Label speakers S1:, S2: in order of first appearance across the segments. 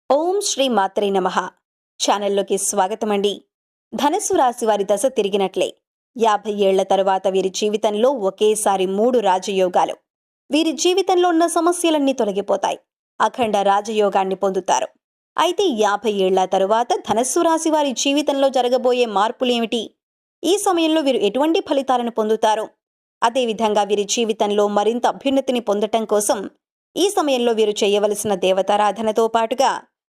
S1: ఓం శ్రీ మాత్రే నమః. ఛానల్లోకి స్వాగతమండి. ధనుస్సు రాశి వారి దశ తిరిగినట్లే 50 ఏళ్ల తరువాత వీరి జీవితంలో ఒకేసారి 3 రాజయోగాలు. వీరి జీవితంలో ఉన్న సమస్యలన్నీ తొలగిపోతాయి. అఖండ రాజయోగాన్ని పొందుతారు. అయితే 50 ఏళ్ల తరువాత ధనుస్సు రాశి వారి జీవితంలో జరగబోయే మార్పులేమిటి? ఈ సమయంలో వీరు ఎటువంటి ఫలితాలను పొందుతారు? అదేవిధంగా వీరి జీవితంలో మరింత అభ్యున్నతిని పొందటం కోసం ఈ సమయంలో వీరు చేయవలసిన దేవతారాధనతో పాటుగా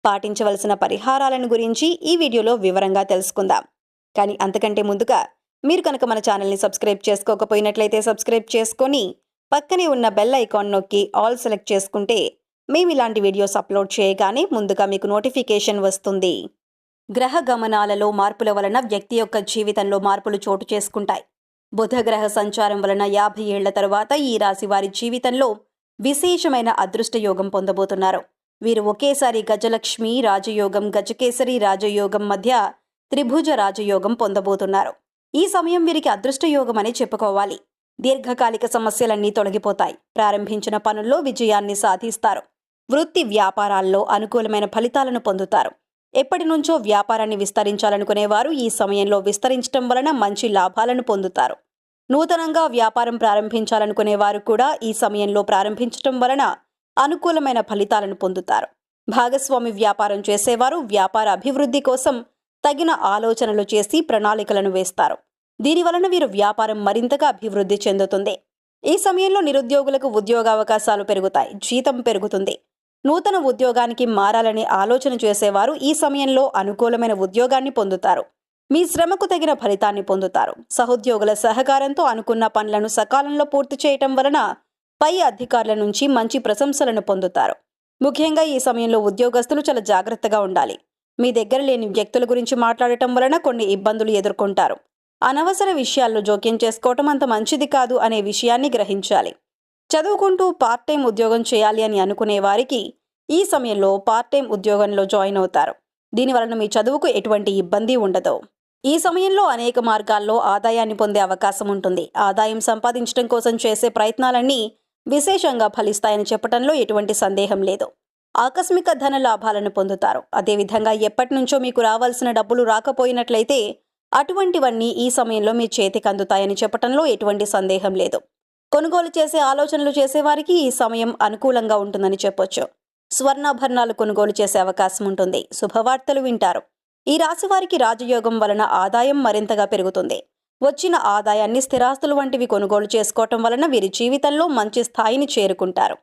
S1: పాటించవలసిన పరిహారాలను గురించి ఈ వీడియోలో వివరంగా తెలుసుకుందాం. కానీ అంతకంటే ముందుగా మీరు కనుక మన ఛానల్ని సబ్స్క్రైబ్ చేసుకోకపోయినట్లయితే సబ్స్క్రైబ్ చేసుకొని పక్కనే ఉన్న బెల్ ఐకాన్ నొక్కి ఆల్ సెలెక్ట్ చేసుకుంటే మేము ఇలాంటి వీడియోస్ అప్లోడ్ చేయగానే ముందుగా మీకు నోటిఫికేషన్ వస్తుంది. గ్రహ గమనాలలో మార్పుల వలన వ్యక్తి యొక్క జీవితంలో మార్పులు చోటు చేసుకుంటాయి. బుధ గ్రహ సంచారం వలన 50 ఏళ్ల తరువాత ఈ రాశి వారి జీవితంలో విశేషమైన అదృష్ట యోగం పొందబోతున్నారు. వీరు ఒకేసారి గజలక్ష్మి రాజయోగం, గజకేసరి రాజయోగం మధ్య త్రిభుజ రాజయోగం పొందబోతున్నారు. ఈ సమయం వీరికి అదృష్ట యోగం అని చెప్పుకోవాలి. దీర్ఘకాలిక సమస్యలన్నీ తొలగిపోతాయి. ప్రారంభించిన పనుల్లో విజయాన్ని సాధిస్తారు. వృత్తి వ్యాపారాల్లో అనుకూలమైన ఫలితాలను పొందుతారు. ఎప్పటి నుంచో వ్యాపారాన్ని విస్తరించాలనుకునేవారు ఈ సమయంలో విస్తరించడం వలన మంచి లాభాలను పొందుతారు. నూతనంగా వ్యాపారం ప్రారంభించాలనుకునేవారు కూడా ఈ సమయంలో ప్రారంభించడం వలన అనుకూలమైన ఫలితాలను పొందుతారు. భాగస్వామి వ్యాపారం చేసేవారు వ్యాపార అభివృద్ధి కోసం తగిన ఆలోచనలు చేసి ప్రణాళికలను వేస్తారు. దీనివలన వీరు వ్యాపారం మరింతగా అభివృద్ధి చెందుతుంది. ఈ సమయంలో నిరుద్యోగులకు ఉద్యోగావకాశాలు పెరుగుతాయి. జీతం పెరుగుతుంది. నూతన ఉద్యోగానికి మారాలని ఆలోచన చేసేవారు ఈ సమయంలో అనుకూలమైన ఉద్యోగాన్ని పొందుతారు. మీ శ్రమకు తగిన ఫలితాన్ని పొందుతారు. సహోద్యోగుల సహకారంతో అనుకున్న పనులను సకాలంలో పూర్తి చేయటం వలన పై అధికారుల నుంచి మంచి ప్రశంసలను పొందుతారు. ముఖ్యంగా ఈ సమయంలో ఉద్యోగస్తులు చాలా జాగ్రత్తగా ఉండాలి. మీ దగ్గర లేని వ్యక్తుల గురించి మాట్లాడటం వలన కొన్ని ఇబ్బందులు ఎదుర్కొంటారు. అనవసర విషయాల్లో జోక్యం చేసుకోవటం అంత మంచిది కాదు అనే విషయాన్ని గ్రహించాలి. చదువుకుంటూ పార్ట్ టైం ఉద్యోగం చేయాలి అని అనుకునే వారికి ఈ సమయంలో పార్ట్ టైం ఉద్యోగంలో జాయిన్ అవుతారు. దీనివలన మీ చదువుకు ఎటువంటి ఇబ్బంది ఉండదు. ఈ సమయంలో అనేక మార్గాల్లో ఆదాయాన్ని పొందే అవకాశం ఉంటుంది. ఆదాయం సంపాదించడం కోసం చేసే ప్రయత్నాలన్నీ విశేషంగా ఫలిస్తాయని చెప్పడంలో ఎటువంటి సందేహం లేదు. ఆకస్మిక ధన లాభాలను పొందుతారు. అదేవిధంగా ఎప్పటి నుంచో మీకు రావాల్సిన డబ్బులు రాకపోయినట్లయితే అటువంటివన్నీ ఈ సమయంలో మీ చేతికి అందుతాయని చెప్పడంలో ఎటువంటి సందేహం లేదు. కొనుగోలు చేసే ఆలోచనలు చేసేవారికి ఈ సమయం అనుకూలంగా ఉంటుందని చెప్పొచ్చు. స్వర్ణాభరణాలు కొనుగోలు చేసే అవకాశం ఉంటుంది. శుభవార్తలు వింటారు. ఈ రాశి వారికి రాజయోగం వలన ఆదాయం మరింతగా పెరుగుతుంది. వచ్చిన ఆదాయాన్ని స్థిరాస్తులు వంటివి కొనుగోలు చేసుకోవటం వలన వీరి జీవితంలో మంచి స్థాయిని చేరుకుంటారు.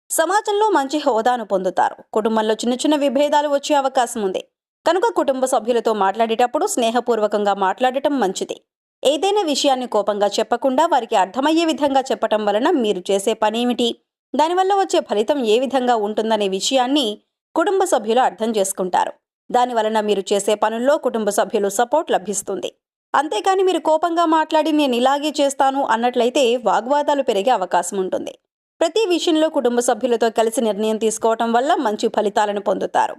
S1: సమాజంలో మంచి హోదాను పొందుతారు. కుటుంబంలో చిన్న చిన్న విభేదాలు వచ్చే అవకాశం ఉంది. కనుక కుటుంబ సభ్యులతో మాట్లాడేటప్పుడు స్నేహపూర్వకంగా మాట్లాడటం మంచిది. ఏదైనా విషయాన్ని కోపంగా చెప్పకుండా వారికి అర్థమయ్యే విధంగా చెప్పటం వలన మీరు చేసే పనేమిటి, దానివల్ల వచ్చే ఫలితం ఏ విధంగా ఉంటుందనే విషయాన్ని కుటుంబ సభ్యులు అర్థం చేసుకుంటారు. దానివలన మీరు చేసే పనుల్లో కుటుంబ సభ్యులు సపోర్ట్ లభిస్తుంది. అంతేకాని మీరు కోపంగా మాట్లాడి నేను ఇలాగే చేస్తాను అన్నట్లయితే వాగ్వాదాలు పెరిగే అవకాశం ఉంటుంది. ప్రతి విషయంలో కుటుంబ సభ్యులతో కలిసి నిర్ణయం తీసుకోవటం వల్ల మంచి ఫలితాలను పొందుతారు.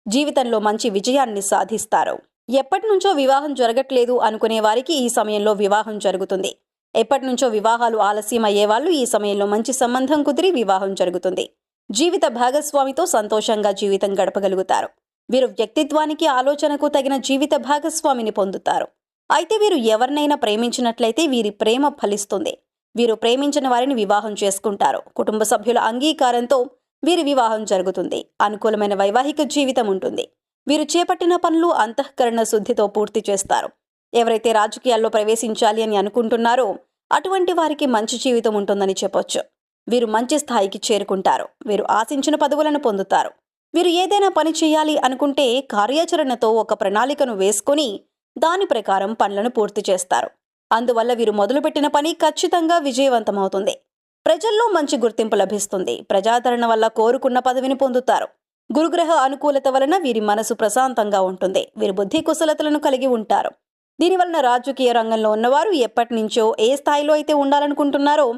S1: జీవితంలో మంచి విజయాన్ని సాధిస్తారు. ఎప్పటి నుంచో వివాహం జరగట్లేదు అనుకునే వారికి ఈ సమయంలో వివాహం జరుగుతుంది. ఎప్పటి నుంచో వివాహాలు ఆలస్యం అయ్యేవాళ్ళు ఈ సమయంలో మంచి సంబంధం కుదిరి వివాహం జరుగుతుంది. జీవిత భాగస్వామితో సంతోషంగా జీవితం గడపగలుగుతారు. వీరు వ్యక్తిత్వానికి ఆలోచనకు తగిన జీవిత భాగస్వామిని పొందుతారు. అయితే వీరు ఎవరినైనా ప్రేమించినట్లయితే వీరి ప్రేమ ఫలిస్తుంది. వీరు ప్రేమించిన వారిని వివాహం చేసుకుంటారు. కుటుంబ సభ్యుల అంగీకారంతో వీరి వివాహం జరుగుతుంది. అనుకూలమైన వైవాహిక జీవితం ఉంటుంది. వీరు చేపట్టిన పనులు అంతఃకరణ శుద్ధితో పూర్తి చేస్తారు. ఎవరైతే రాజకీయాల్లో ప్రవేశించాలి అని అనుకుంటున్నారో అటువంటి వారికి మంచి జీవితం ఉంటుందని చెప్పొచ్చు. వీరు మంచి స్థాయికి చేరుకుంటారు. వీరు ఆశించిన పదవులను పొందుతారు. వీరు ఏదైనా పని చేయాలి అనుకుంటే కార్యాచరణతో ఒక ప్రణాళికను వేసుకొని దాని ప్రకారం పనులను పూర్తి చేస్తారు. అందువల్ల వీరు మొదలుపెట్టిన పని ఖచ్చితంగా విజయవంతమవుతుంది. ప్రజల్లో మంచి గుర్తింపు లభిస్తుంది. ప్రజాదరణ వల్ల కోరుకున్న పదవిని పొందుతారు. గురుగ్రహ అనుకూలత వలన వీరి మనసు ప్రశాంతంగా ఉంటుంది. వీరు బుద్ధి కుశలతలను కలిగి ఉంటారు. దీనివలన రాజకీయ రంగంలో ఉన్నవారు ఎప్పటి నుంచో ఏ స్థాయిలో అయితే ఉండాలనుకుంటున్నారో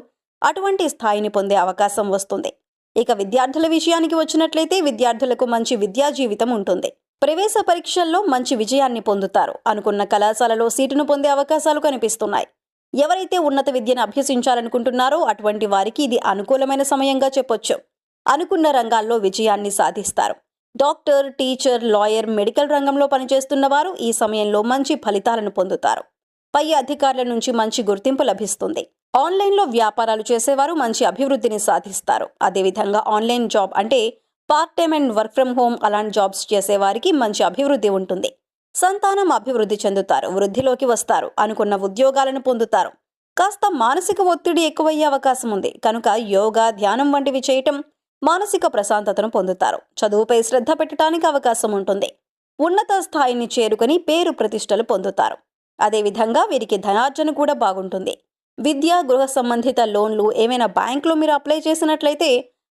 S1: అటువంటి స్థాయిని పొందే అవకాశం వస్తుంది. ఇక విద్యార్థుల విషయానికి వచ్చినట్లయితే విద్యార్థులకు మంచి విద్యా జీవితం ఉంటుంది. ప్రవేశ పరీక్షల్లో మంచి విజయాన్ని పొందుతారు. అనుకున్న కళాశాలలో సీటును పొందే అవకాశాలు కనిపిస్తున్నాయి. ఎవరైతే ఉన్నత విద్యను అభ్యసించాలనుకుంటున్నారో అటువంటి వారికి ఇది అనుకూలమైన సమయంగా చెప్పొచ్చు. అనుకున్న రంగాల్లో విజయాన్ని సాధిస్తారు. డాక్టర్, టీచర్, లాయర్, మెడికల్ రంగంలో పనిచేస్తున్న వారు ఈ సమయంలో మంచి ఫలితాలను పొందుతారు. పై అధికారుల నుంచి మంచి గుర్తింపు లభిస్తుంది. ఆన్లైన్లో వ్యాపారాలు చేసేవారు మంచి అభివృద్ధిని సాధిస్తారు. అదేవిధంగా ఆన్లైన్ జాబ్ అంటే part time and work from home అలాంటి జాబ్స్ చేసేవారికి మంచి అభివృద్ధి ఉంటుంది. సంతానం అభివృద్ధి చెందుతారు, వృద్ధిలోకి వస్తారు, అనుకున్న ఉద్యోగాలను పొందుతారు. కాస్త మానసిక ఒత్తిడి ఎక్కువయ్యే అవకాశం ఉంది కనుక యోగా, ధ్యానం వంటివి చేయటం మానసిక ప్రశాంతతను పొందుతారు. చదువుపై శ్రద్ధ పెట్టడానికి అవకాశం ఉంటుంది. ఉన్నత స్థాయిని చేరుకుని పేరు ప్రతిష్టలు పొందుతారు. అదేవిధంగా వీరికి ధనార్జన కూడా బాగుంటుంది. విద్య, గృహ సంబంధిత లోన్లు ఏమైనా బ్యాంకులో మీరు అప్లై చేసినట్లయితే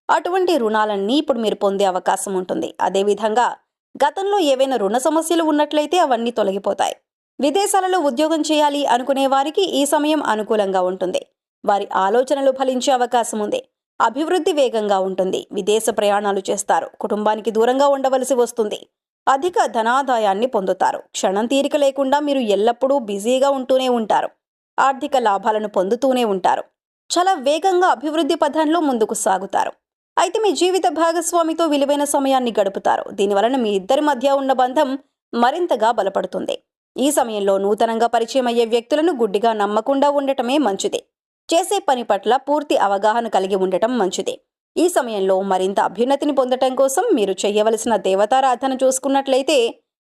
S1: అటువంటి రుణాలన్నీ ఇప్పుడు మీరు పొందే అవకాశం ఉంటుంది. అదేవిధంగా గతంలో ఏవైనా రుణ సమస్యలు ఉన్నట్లయితే అవన్నీ తొలగిపోతాయి. విదేశాలలో ఉద్యోగం చేయాలి అనుకునే వారికి ఈ సమయం అనుకూలంగా ఉంటుంది. వారి ఆలోచనలు ఫలించే అవకాశం ఉంది. అభివృద్ధి వేగంగా ఉంటుంది. విదేశ ప్రయాణాలు చేస్తారు. కుటుంబానికి దూరంగా ఉండవలసి వస్తుంది. అధిక ధనాదాయాన్ని పొందుతారు. క్షణం తీరిక లేకుండా మీరు ఎల్లప్పుడూ బిజీగా ఉంటూనే ఉంటారు. ఆర్థిక లాభాలను పొందుతూనే ఉంటారు. చాలా వేగంగా అభివృద్ధి పథంలో ముందుకు సాగుతారు. అయితే మీ జీవిత భాగస్వామితో విలువైన సమయాన్ని గడుపుతారు. దీనివలన మీ ఇద్దరి మధ్య ఉన్న బంధం మరింతగా బలపడుతుంది. ఈ సమయంలో నూతనంగా పరిచయం అయ్యే వ్యక్తులను గుడ్డిగా నమ్మకుండా ఉండటమే మంచిది. చేసే పని పట్ల పూర్తి అవగాహన కలిగి ఉండటం మంచిది. ఈ సమయంలో మరింత అభ్యున్నతిని పొందటం కోసం మీరు చేయవలసిన దేవతారాధన చూసుకున్నట్లయితే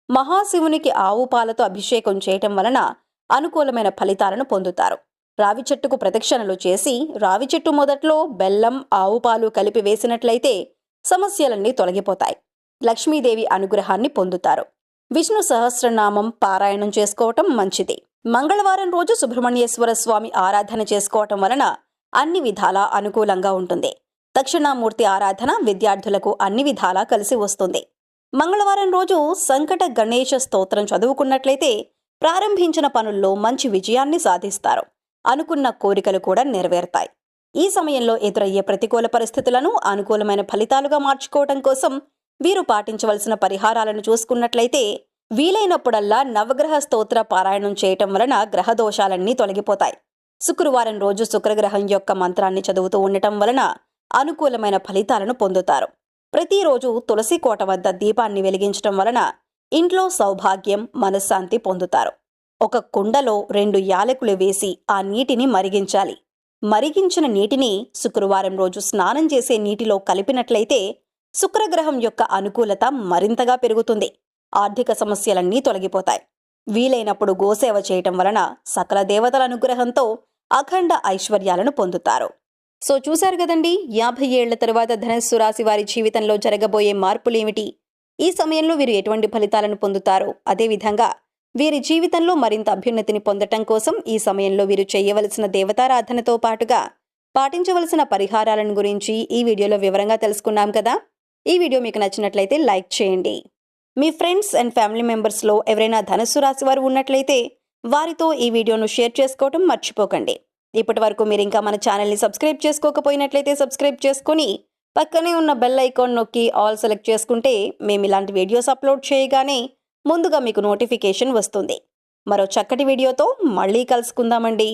S1: మహాశివునికి ఆవు పాలతో అభిషేకం చేయటం వలన అనుకూలమైన ఫలితాలను పొందుతారు. రావి చెట్టుకు ప్రదక్షిణలు చేసి రావి చెట్టు మొదట్లో బెల్లం, ఆవు పాలు కలిపి వేసినట్లయితే సమస్యలన్నీ తొలగిపోతాయి. లక్ష్మీదేవి అనుగ్రహాన్ని పొందుతారు. విష్ణు సహస్రనామం పారాయణం చేసుకోవటం మంచిది. మంగళవారం రోజు సుబ్రహ్మణ్యేశ్వర స్వామి ఆరాధన చేసుకోవటం వలన అన్ని విధాలా అనుకూలంగా ఉంటుంది. దక్షిణామూర్తి ఆరాధన విద్యార్థులకు అన్ని విధాలా కలిసి వస్తుంది. మంగళవారం రోజు సంకట గణేశ స్తోత్రం చదువుకున్నట్లయితే ప్రారంభించిన పనుల్లో మంచి విజయాన్ని సాధిస్తారు. అనుకున్న కోరికలు కూడా నెరవేరుతాయి. ఈ సమయంలో ఎదురయ్యే ప్రతికూల పరిస్థితులను అనుకూలమైన ఫలితాలుగా మార్చుకోవటం కోసం వీరు పాటించవలసిన పరిహారాలను చూసుకున్నట్లయితే వీలైనప్పుడల్లా నవగ్రహ స్తోత్ర పారాయణం చేయటం వలన గ్రహ దోషాలన్నీ తొలగిపోతాయి. శుక్రవారం రోజు శుక్రగ్రహం యొక్క మంత్రాన్ని చదువుతూ ఉండటం వలన అనుకూలమైన ఫలితాలను పొందుతారు. ప్రతిరోజు తులసి కోట వద్ద దీపాన్ని వెలిగించటం వలన ఇంట్లో సౌభాగ్యం, మనశ్శాంతి పొందుతారు. ఒక కుండలో 2 యాలకులు వేసి ఆ నీటిని మరిగించాలి. మరిగించిన నీటిని శుక్రవారం రోజు స్నానం చేసే నీటిలో కలిపినట్లయితే శుక్రగ్రహం యొక్క అనుకూలత మరింతగా పెరుగుతుంది. ఆర్థిక సమస్యలన్నీ తొలగిపోతాయి. వీలైనప్పుడు గోసేవ చేయటం వలన సకల దేవతల అనుగ్రహంతో అఖండ ఐశ్వర్యాలను పొందుతారు. సో చూశారు కదండి, 50 ఏళ్ల తరువాత ధనస్సు రాశి వారి జీవితంలో జరగబోయే మార్పులేమిటి, ఈ సమయంలో వీరు ఎటువంటి ఫలితాలను పొందుతారు, అదేవిధంగా వీరి జీవితంలో మరింత అభ్యున్నతిని పొందటం కోసం ఈ సమయంలో వీరు చేయవలసిన దేవతారాధనతో పాటుగా పాటించవలసిన పరిహారాలను గురించి ఈ వీడియోలో వివరంగా తెలుసుకున్నాం కదా. ఈ వీడియో మీకు నచ్చినట్లయితే లైక్ చేయండి. మీ ఫ్రెండ్స్ అండ్ ఫ్యామిలీ మెంబర్స్లో ఎవరైనా ధనస్సు రాశి వారు ఉన్నట్లయితే వారితో ఈ వీడియోను షేర్ చేసుకోవటం మర్చిపోకండి. ఇప్పటి వరకు మీరు ఇంకా మన ఛానల్ని సబ్స్క్రైబ్ చేసుకోకపోయినట్లయితే సబ్స్క్రైబ్ చేసుకుని పక్కనే ఉన్న బెల్ ఐకాన్ నొక్కి ఆల్ సెలెక్ట్ చేసుకుంటే మేము ఇలాంటి వీడియోస్ అప్లోడ్ చేయగానే ముందుగా మీకు నోటిఫికేషన్ వస్తుంది. మరో చక్కటి వీడియోతో మళ్ళీ కలుసుకుందామండి.